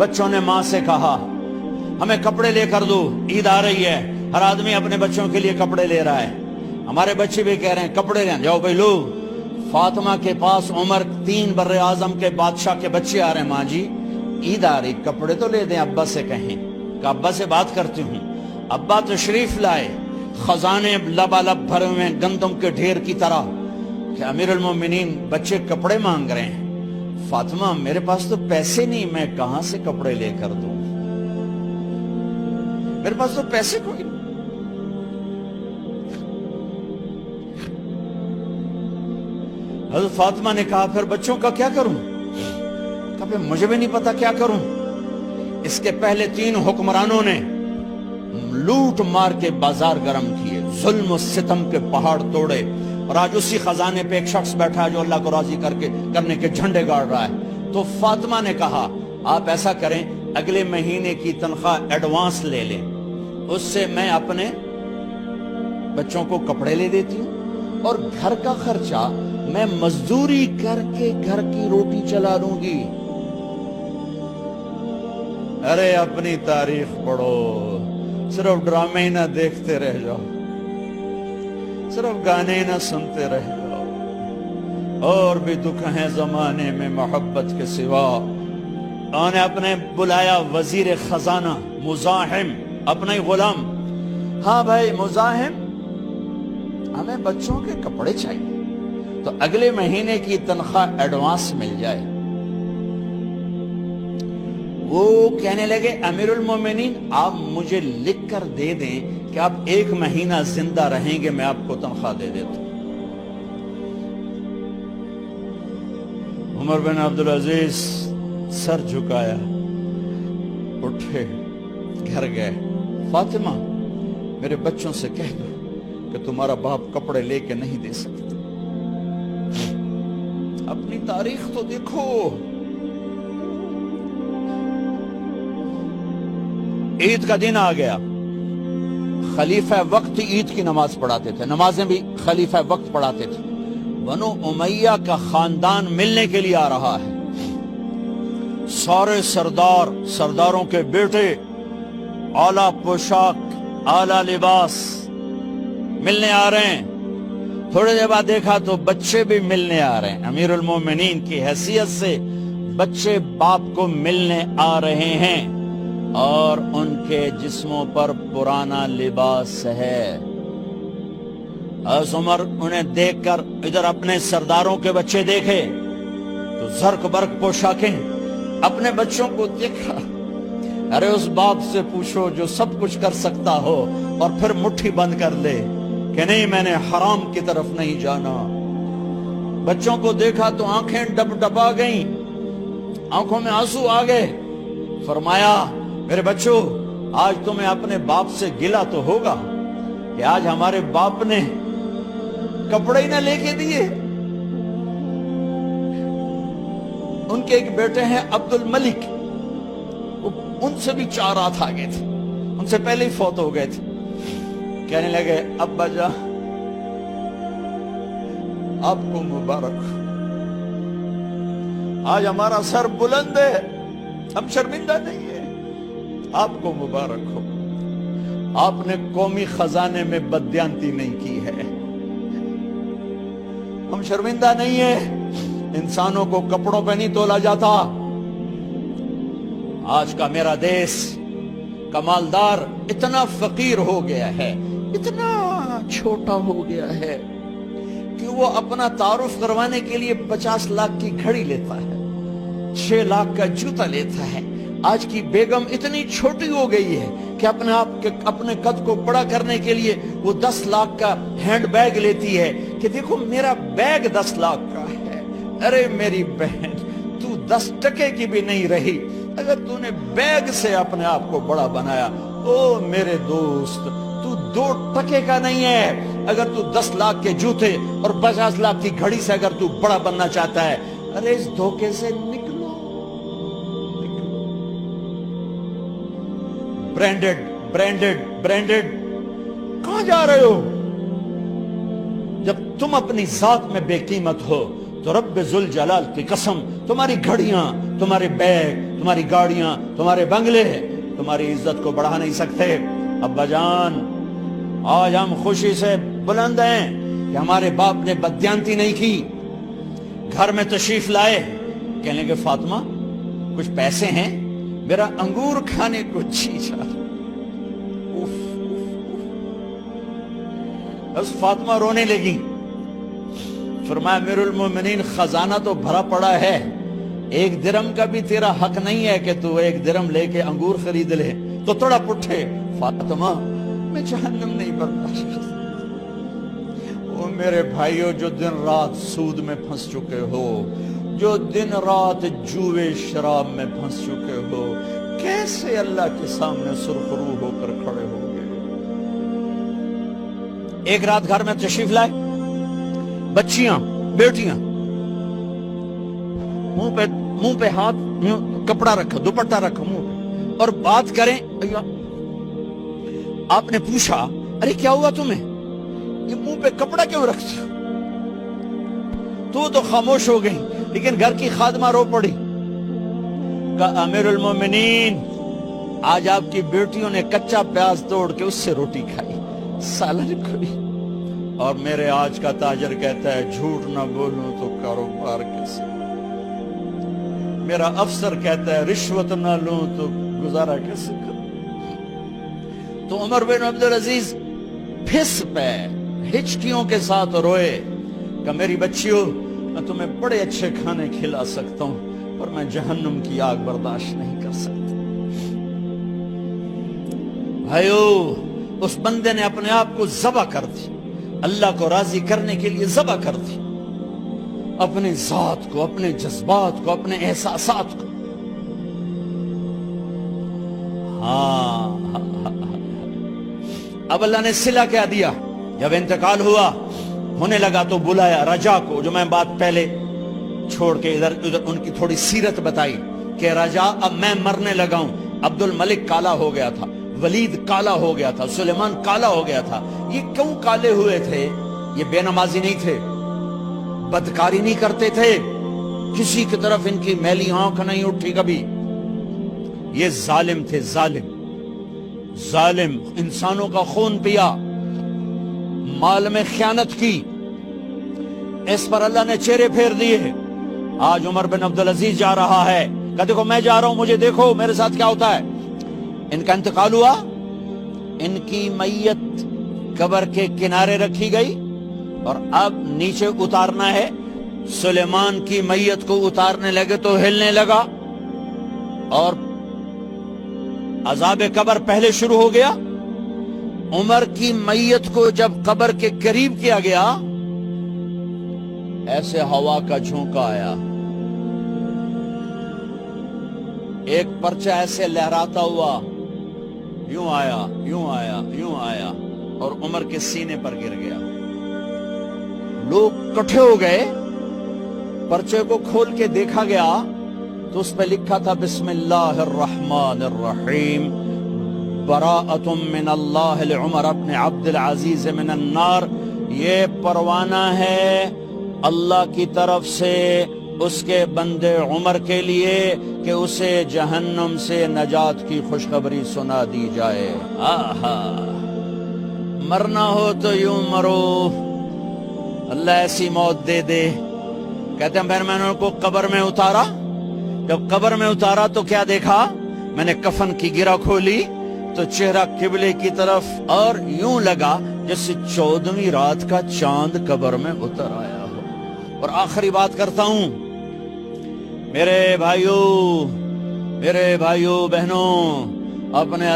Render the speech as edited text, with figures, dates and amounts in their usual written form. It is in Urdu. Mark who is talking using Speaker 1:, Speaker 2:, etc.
Speaker 1: بچوں نے ماں سے کہا ہمیں کپڑے لے کر دو، عید آ رہی ہے، ہر آدمی اپنے بچوں کے لیے کپڑے لے رہا ہے، ہمارے بچے بھی کہہ رہے ہیں کپڑے لیں، جاؤ بھائی لو۔ فاطمہ کے پاس عمر 3 بر اعظم کے بادشاہ کے بچے آ رہے ہیں، ماں جی عید آ رہی، کپڑے تو لے دیں، ابا سے کہیں کہ ابا سے بات کرتی ہوں۔ ابا تشریف لائے، خزانے لبالب بھرے ہوئے گندم کے ڈھیر کی طرح کہ امیر المومنین بچے کپڑے مانگ رہے ہیں۔ فاطمہ میرے پاس تو پیسے نہیں، میں کہاں سے کپڑے لے کر دوں، میرے پاس تو پیسے کوئی نہیں۔ حضرت فاطمہ نے کہا پھر بچوں کا کیا کروں؟ کہا پھر مجھے بھی نہیں پتا کیا کروں۔ اس کے پہلے 3 حکمرانوں نے لوٹ مار کے بازار گرم کیے، ظلم و ستم کے پہاڑ توڑے، اور آج اسی خزانے پہ ایک شخص بیٹھا ہے جو اللہ کو راضی کرنے کے جھنڈے گاڑ رہا ہے۔ تو فاطمہ نے کہا آپ ایسا کریں، اگلے مہینے کی تنخواہ ایڈوانس لے لیں، اس سے میں اپنے بچوں کو کپڑے لے دیتی ہوں، اور گھر کا خرچہ میں مزدوری کر کے گھر کی روٹی چلا لوں گی۔ ارے اپنی تاریخ پڑھو، صرف ڈرامے نہ دیکھتے رہ جاؤ، صرف گانے نہ سنتے رہ جاؤ، اور بھی دکھ ہیں زمانے میں محبت کے سوا۔ انہوں نے اپنے بلایا وزیر خزانہ مزاحم، اپنا ہی غلام، ہاں بھائی مزاحم ہمیں بچوں کے کپڑے چاہیے، تو اگلے مہینے کی تنخواہ ایڈوانس مل جائے۔ وہ کہنے لگے امیر المومنین آپ مجھے لکھ کر دے دیں کہ آپ 1 مہینہ زندہ رہیں گے، میں آپ کو تنخواہ دے دیتا ہوں۔ عمر بن عبدالعزیز سر جھکایا، اٹھے، گھر گئے، فاطمہ میرے بچوں سے کہہ دو کہ تمہارا باپ کپڑے لے کے نہیں دے سکتا۔ اپنی تاریخ تو دیکھو، عید کا دن آ گیا، خلیفہ وقت عید کی نماز پڑھاتے تھے، نمازیں بھی خلیفہ وقت پڑھاتے تھے۔ بنو امیہ کا خاندان ملنے کے لیے آ رہا ہے، سارے سرداروں کے بیٹے اعلیٰ پوشاک، اعلیٰ لباس ملنے آ رہے ہیں۔ تھوڑے دیر بعد دیکھا تو بچے بھی ملنے آ رہے ہیں، امیر المومنین کی حیثیت سے بچے باپ کو ملنے آ رہے ہیں، اور ان کے جسموں پر پرانا لباس ہے۔ حضرت عمر انہیں دیکھ کر ادھر اپنے سرداروں کے بچے دیکھے تو زرق برق پوشاکیں، اپنے بچوں کو دیکھا۔ ارے اس باپ سے پوچھو جو سب کچھ کر سکتا ہو اور پھر مٹھی بند کر لے کہ نہیں میں نے حرام کی طرف نہیں جانا۔ بچوں کو دیکھا تو آنکھیں ڈب ڈبا گئیں، آنکھوں میں آنسو آ گئے۔ فرمایا میرے بچوں آج تمہیں اپنے باپ سے گلہ تو ہوگا کہ آج ہمارے باپ نے کپڑے ہی نہ لے کے دیے۔ ان کے ایک بیٹے ہیں عبد الملک، ان سے بھی 4 ہاتھ آگے تھے، ان سے پہلے ہی فوت ہو گئے تھے۔ کہنے لگے ابا جان آپ کو مبارک، آج ہمارا سر بلند ہے، ہم شرمندہ نہیں ہیں، آپ کو مبارک ہو، آپ نے قومی خزانے میں بددیانتی نہیں کی ہے، ہم شرمندہ نہیں ہیں، انسانوں کو کپڑوں پہ نہیں تولا جاتا۔ آج کا میرا دیس کا مالدار اتنا فقیر ہو گیا ہے، اتنا چھوٹا ہو گیا ہے کہ وہ اپنا تعارف کروانے کے لیے 50 لاکھ کی گھڑی لیتا ہے، 6 لاکھ کا جوتا لیتا ہے۔ آج کی بیگم اتنی چھوٹی ہو گئی ہے کہ اپنے قد کو بڑا کرنے کے لیے وہ 10 لاکھ کا ہینڈ بیگ لیتی ہے کہ دیکھو میرا بیگ 10 لاکھ کا ہے۔ ارے میری بہن تو 10 ٹکے کی بھی نہیں رہی اگر تو نے بیگ سے اپنے آپ کو بڑا بنایا۔ او میرے دوست تو 2 ٹکے کا نہیں ہے اگر تو 10 لاکھ کے جوتے اور 50 لاکھ کی گھڑی سے اگر تو بڑا بننا چاہتا ہے۔ ارے اس دھوکے سے نکلو۔ برینڈڈ کہاں جا رہے ہو؟ جب تم اپنی ذات میں بے قیمت ہو تو رب ذوالجلال کی قسم تمہاری گھڑیاں، تمہارے بیگ، تمہاری گاڑیاں، تمہارے بنگلے تمہاری عزت کو بڑھا نہیں سکتے۔ ابا جان، آج ہم خوشی سے بلند ہیں کہ ہمارے باپ نے بددیانتی نہیں کی، گھر میں تشریف لائے، کہنے کہ فاطمہ کچھ پیسے ہیں، میرا انگور کھانے کو جی چاہ۔ بس فاطمہ رونے لگی، فرمایا امیر المومنین خزانہ تو بھرا پڑا ہے، 1 درم کا بھی تیرا حق نہیں ہے کہ تو 1 درم لے کے انگور خرید لے۔ تو تھوڑا پٹھے، فاطمہ میں جہنم نہیں برداشت کر سکتا۔ وہ میرے بھائیو جو دن رات سود میں پھنس چکے ہو، جو دن رات جوے شراب میں پھنس چکے ہو، کیسے اللہ کے سامنے سرخرو ہو کر کھڑے ہو گئے؟ ایک رات گھر میں تشریف لائے، بچیاں، بیٹیاں، منہ پہ ہاتھ، کپڑا رکھا، دوپٹہ رکھا منہ پہ، اور بات کریں۔ آپ نے پوچھا ارے کیا ہوا تمہیں، یہ منہ پہ کپڑا کیوں رکھتی ہو؟ تو خاموش ہو گئی، لیکن گھر کی خادمہ رو پڑی، کہا امیر المومنین آج آپ کی بیٹیوں نے کچا پیاز توڑ کے اس سے روٹی کھائی، سالن کھائی، اور میرے آج کا تاجر کہتا ہے جھوٹ نہ بولوں تو کاروبار کیسے، میرا افسر کہتا ہے رشوت نہ لوں تو گزارا کیسے کروں۔ تو عمر بن عبدالعزیز پھس پہ ہچکیوں کے ساتھ روئے کہ میری بچیوں میں تمہیں بڑے اچھے کھانے کھلا سکتا ہوں، پر میں جہنم کی آگ برداشت نہیں کر سکتا۔ بھائیو، اس بندے نے اپنے آپ کو ذبح کر دی، اللہ کو راضی کرنے کے لیے ذبح کر دی، اپنے ذات کو، اپنے جذبات کو، اپنے احساسات کو۔ اب اللہ نے صلہ کیا دیا، جب انتقال ہونے لگا تو بلایا رجا کو، جو میں بات پہلے چھوڑ کے ادھر ان کی تھوڑی سیرت بتائی کہ رجا اب میں مرنے لگا ہوں، عبد الملک کالا ہو گیا تھا، ولید کالا ہو گیا تھا، سلیمان کالا ہو گیا تھا۔ یہ کیوں کالے ہوئے تھے؟ یہ بے نمازی نہیں تھے، بدکاری نہیں کرتے تھے، کسی کی طرف ان کی میلی آنکھ نہیں اٹھی کبھی، یہ ظالم تھے، ظالم، انسانوں کا خون پیا، مال میں خیانت کی، اس پر اللہ نے چہرے پھیر دیے۔ آج عمر بن عبدالعزیز جا رہا ہے، کہ دیکھو میں جا رہا ہوں، مجھے دیکھو میرے ساتھ کیا ہوتا ہے۔ ان کا انتقال ہوا، ان کی میت قبر کے کنارے رکھی گئی، اور اب نیچے اتارنا ہے۔ سلیمان کی میت کو اتارنے لگے تو ہلنے لگا، اور عذاب قبر پہلے شروع ہو گیا۔ عمر کی میت کو جب قبر کے قریب کیا گیا، ایسے ہوا کا جھونکا آیا، ایک پرچہ ایسے لہراتا ہوا، یوں آیا، یوں آیا، یوں آیا، اور عمر کے سینے پر گر گیا۔ لوگ کٹھے ہو گئے، پرچے کو کھول کے دیکھا گیا تو اس پہ لکھا تھا بسم اللہ الرحمن الرحیم، براءۃ من اللہ لعمر بن عبد العزیز من النار۔ یہ پروانہ ہے اللہ کی طرف سے اس کے بندے عمر کے لیے کہ اسے جہنم سے نجات کی خوشخبری سنا دی جائے۔ آہا، مرنا ہو تو یوں مرو، اللہ ایسی موت دے دے۔ کہتے ہیں پھر میں نے ان کو قبر میں اتارا، جب قبر میں اتارا تو کیا دیکھا؟ میں نے کفن کی گرہ کھولی تو چہرہ قبلے کی طرف، اور یوں لگا جیسے 14ویں رات کا چاند قبر میں اتر آیا ہو۔ اور آخری بات کرتا ہوں، میرے بھائیوں بہنوں، اپنے